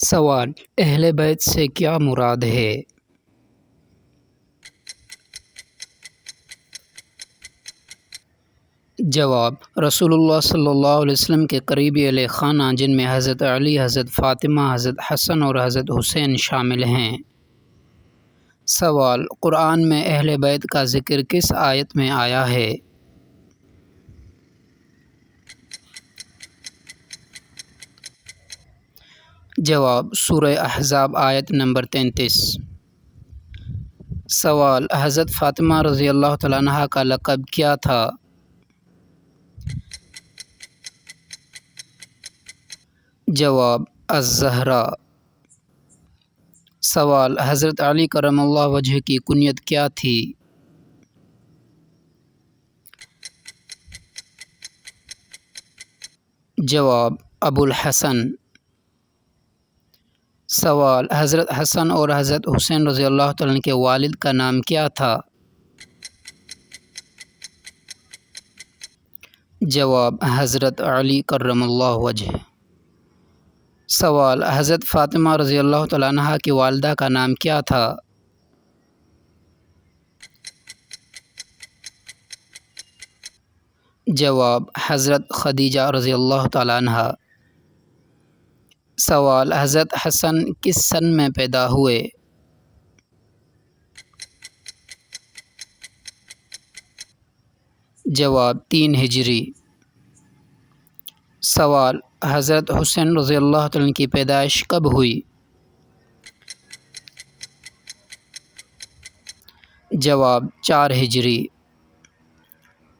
سوال: اہل بیت سے کیا مراد ہے؟ جواب: رسول اللہ صلی اللہ علیہ وسلم کے قریبی اہل خانہ، جن میں حضرت علی، حضرت فاطمہ، حضرت حسن اور حضرت حسین شامل ہیں۔ سوال: قرآن میں اہل بیت کا ذکر کس آیت میں آیا ہے؟ جواب: سورہ احزاب آیت نمبر 33۔ سوال: حضرت فاطمہ رضی اللہ تعالیٰ عنہا کا لقب کیا تھا؟ جواب: الزہرا۔ سوال: حضرت علی کرم اللہ وجہ کی کنیت کیا تھی؟ جواب: ابو الحسن۔ سوال: حضرت حسن اور حضرت حسین رضی اللہ تعالیٰ عنہ کے والد کا نام کیا تھا؟ جواب: حضرت علی کرم اللہ وجہ۔ سوال: حضرت فاطمہ رضی اللہ تعالیٰ عنہا کی والدہ کا نام کیا تھا؟ جواب: حضرت خدیجہ رضی اللہ تعالیٰ عنہا۔ سوال: حضرت حسن کس سن میں پیدا ہوئے؟ جواب: 3 ہجری۔ سوال: حضرت حسین رضی اللہ تعالیٰ عنہ کی پیدائش کب ہوئی؟ جواب: 4 ہجری۔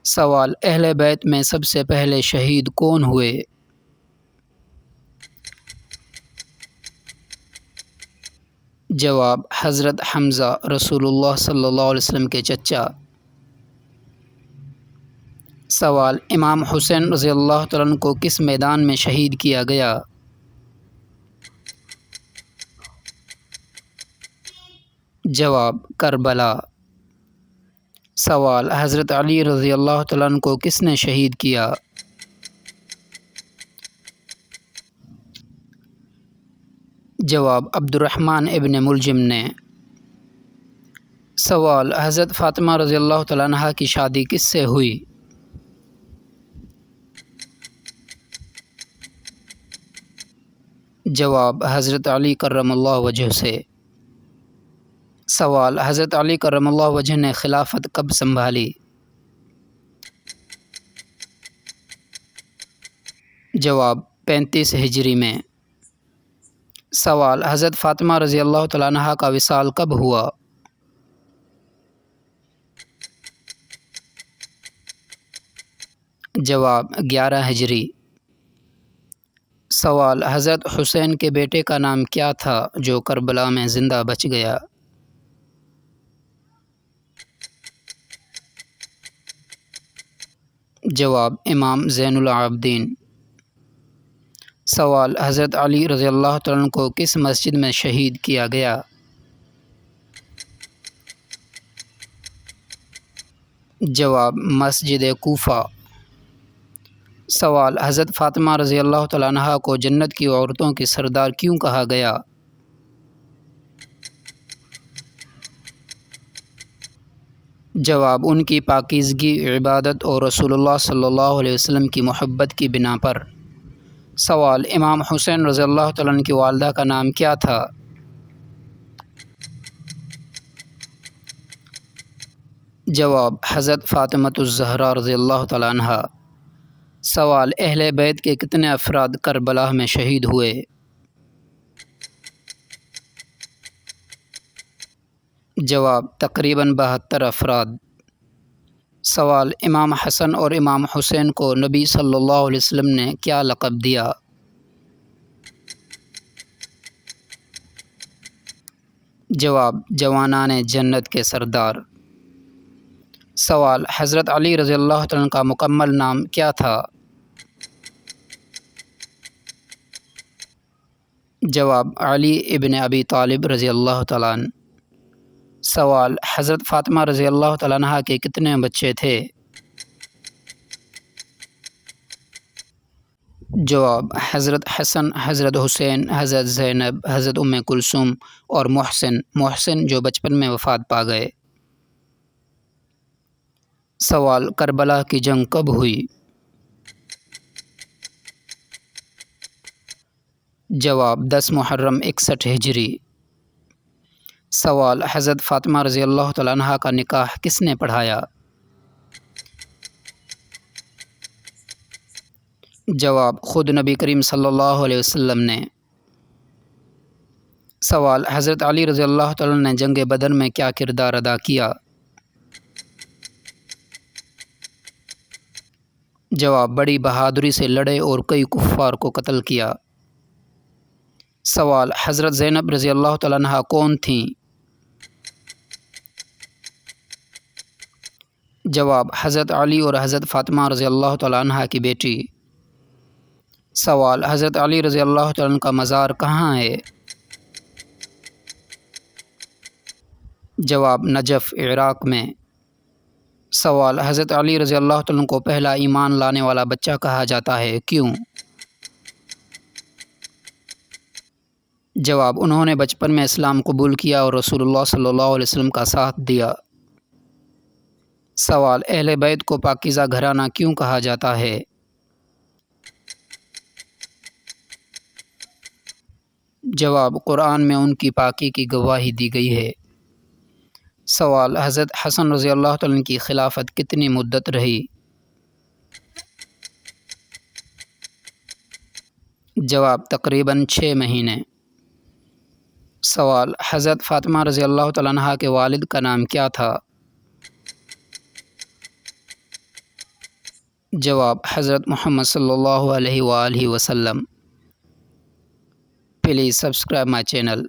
سوال: اہل بیت میں سب سے پہلے شہید کون ہوئے؟ جواب: حضرت حمزہ رسول اللہ صلی اللہ علیہ وسلم کے چچا۔ سوال: امام حسین رضی اللہ تعالیٰ عنہ کو کس میدان میں شہید کیا گیا؟ جواب: کربلا۔ سوال: حضرت علی رضی اللہ تعالیٰ عنہ کو کس نے شہید کیا؟ جواب: عبد الرحمن ابن ملجم نے۔ سوال: حضرت فاطمہ رضی اللہ تعالیٰ عنہا کی شادی کس سے ہوئی؟ جواب: حضرت علی کرم اللہ وجہ سے۔ سوال: حضرت علی کرم اللہ وجہ نے خلافت کب سنبھالی؟ جواب: 35 ہجری میں۔ سوال: حضرت فاطمہ رضی اللہ تعالیٰ عنہا کا وصال کب ہوا؟ جواب: 11 ہجری۔ سوال: حضرت حسین کے بیٹے کا نام کیا تھا جو کربلا میں زندہ بچ گیا؟ جواب: امام زین العابدین۔ سوال: حضرت علی رضی اللہ تعالیٰ عنہ کو کس مسجد میں شہید کیا گیا؟ جواب: مسجد کوفہ۔ سوال: حضرت فاطمہ رضی اللہ تعالیٰ عنہا کو جنت کی عورتوں کی سردار کیوں کہا گیا؟ جواب: ان کی پاکیزگی، عبادت اور رسول اللہ صلی اللہ علیہ وسلم کی محبت کی بنا پر۔ سوال: امام حسین رضی اللہ تعالیٰ عنہ کی والدہ کا نام کیا تھا؟ جواب: حضرت فاطمۃ الزہرا رضی اللہ تعالیٰ عنہا۔ سوال: اہل بیت کے کتنے افراد کربلا میں شہید ہوئے؟ جواب: تقریباً 72 افراد۔ سوال: امام حسن اور امام حسین کو نبی صلی اللہ علیہ وسلم نے کیا لقب دیا؟ جواب: جوانان جنت کے سردار۔ سوال: حضرت علی رضی اللہ تعالیٰ عنہ کا مکمل نام کیا تھا؟ جواب: علی ابن ابی طالب رضی اللہ تعالیٰ عنہ۔ سوال: حضرت فاطمہ رضی اللہ تعالیٰ عنہا کے کتنے بچے تھے؟ جواب: حضرت حسن، حضرت حسین، حضرت زینب، حضرت کلثوم اور محسن جو بچپن میں وفات پا گئے۔ سوال: کربلا کی جنگ کب ہوئی؟ جواب: 10 محرم 61 ہجری۔ سوال: حضرت فاطمہ رضی اللہ تعالیٰ عنہ کا نکاح کس نے پڑھایا؟ جواب: خود نبی کریم صلی اللہ علیہ وسلم نے۔ سوال: حضرت علی رضی اللہ تعالیٰ نے جنگ بدر میں کیا کردار ادا کیا؟ جواب: بڑی بہادری سے لڑے اور کئی کفار کو قتل کیا۔ سوال: حضرت زینب رضی اللہ تعالیٰ عنہ کون تھیں؟ جواب: حضرت علی اور حضرت فاطمہ رضی اللہ تعالیٰ عنہ کی بیٹی۔ سوال: حضرت علی رضی اللہ تعالیٰ عنہ کا مزار کہاں ہے؟ جواب: نجف، عراق میں۔ سوال: حضرت علی رضی اللہ تعالیٰ عنہ کو پہلا ایمان لانے والا بچہ کہا جاتا ہے، کیوں؟ جواب: انہوں نے بچپن میں اسلام قبول کیا اور رسول اللہ صلی اللہ علیہ وسلم کا ساتھ دیا۔ سوال: اہل بیت کو پاکیزہ گھرانہ کیوں کہا جاتا ہے؟ جواب: قرآن میں ان کی پاکی کی گواہی دی گئی ہے۔ سوال: حضرت حسن رضی اللہ تعالیٰ عنہ کی خلافت کتنی مدت رہی؟ جواب: تقریباً 6 مہینے۔ سوال: حضرت فاطمہ رضی اللہ تعالیٰ عنہ کے والد کا نام کیا تھا؟ جواب: حضرت محمد صلی اللہ علیہ وآلہ وسلم۔ Please subscribe my channel.